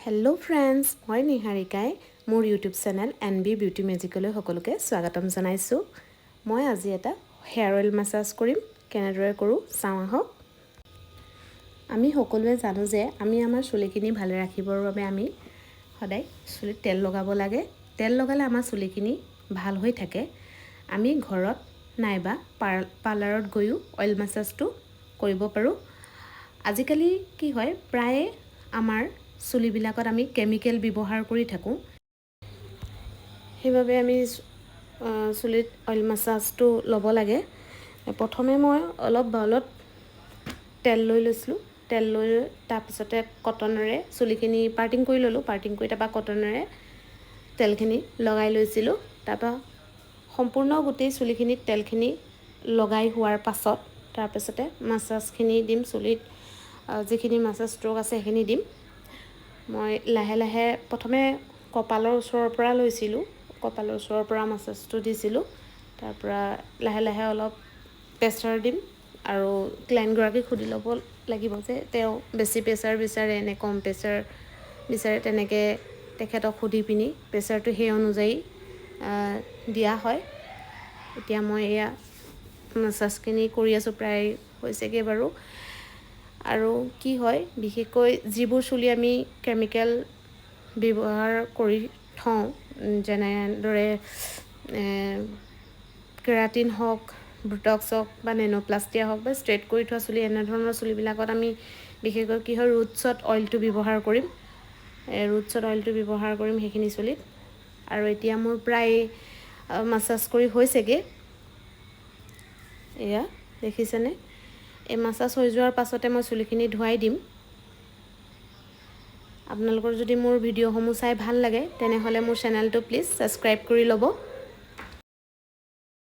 Hello' friends, মই নিহাৰিকাই মোৰ YouTube channel NB beauty মেজিকলৈ সকলোকে স্বাগতম জনাইছোঁ। মই আজি এটা হেয়াৰ অইল মাছাজ কৰিম। কেনেদৰে কৰোঁ চাওঁ আহক। আমি সকলোৱে জানো যে আমি আমাৰ চুলিখিনি ভালে ৰাখিবৰ বাবে আমি সদায় চুলিত তেল লগাব লাগে। তেল লগালে আমাৰ চুলিখিনি ভাল হৈ থাকে। আমি ঘৰত নাইবা পাৰ্লাৰত গৈও অইল মাছাজটো কৰিব পাৰোঁ। আজিকালি কি হয়, প্ৰায়ে আমাৰ চুলিবিলাকত আমি কেমিকেল ব্যৱহাৰ কৰি থাকোঁ। সেইবাবে আমি চুলিত অইল মাছাজটো ল'ব লাগে। প্ৰথমে মই অলপ বাউলত তেল লৈ লৈছিলোঁ। তেল লৈ তাৰপিছতে কটনেৰে চুলিখিনি পাৰ্টিং কৰি ল'লোঁ। পাৰ্টিং কৰি তাৰপৰা কটনেৰে তেলখিনি লগাই লৈছিলোঁ। তাৰপৰা সম্পূৰ্ণ গোটেই চুলিখিনিত তেলখিনি লগাই হোৱাৰ পাছত তাৰপিছতে মাছাজখিনি দিম। চুলিত যিখিনি মাছাজ ষ্ট্ৰ'ক আছে সেইখিনি দিম। মই লাহে লাহে প্ৰথমে কপালৰ ওচৰৰ পৰা লৈছিলোঁ। কপালৰ ওচৰৰ পৰা মাছাজটো দিছিলোঁ। তাৰপৰা লাহে লাহে অলপ প্ৰেছাৰ দিম আৰু ক্লায়েণ্টগৰাকীক সুধি ল'ব লাগিব যে তেওঁ বেছি প্ৰেছাৰ বিচাৰে নে কম প্ৰেছাৰ বিচাৰে। তেনেকৈ তেখেতক সুধি পিনি প্ৰেছাৰটো সেই অনুযায়ী দিয়া হয়। এতিয়া মই এয়া মাছাজখিনি কৰি আছোঁ, প্ৰায় হৈছেগৈ বাৰু। আৰু কি হয়, বিশেষকৈ যিবোৰ চুলি আমি কেমিকেল ব্যৱহাৰ কৰি থওঁ, যেনেদৰে কেৰাটিন হওক, ব্ৰুটক্স হওক বা নেনোপ্লাষ্টিয়া হওক বা ষ্ট্ৰেইট কৰি থোৱা চুলি, এনেধৰণৰ চুলিবিলাকত আমি বিশেষকৈ কি হয়, ৰুটছত অইলটো ব্যৱহাৰ কৰিম। ৰুটছত অইলটো ব্যৱহাৰ কৰিম সেইখিনি চুলিত। আৰু এতিয়া মোৰ প্ৰায় মাছাজ কৰি হৈছেগৈ। এয়া দেখিছেনে? এই মাছাজ হৈ যোৱাৰ পাছতে মই চুলিখিনি ধুৱাই দিম। আপোনালোকৰ যদি মোৰ ভিডিঅ'সমূহ চাই ভাল লাগে তেনেহ'লে মোৰ চেনেলটো প্লিজ ছাবস্ক্ৰাইব কৰি ল'ব।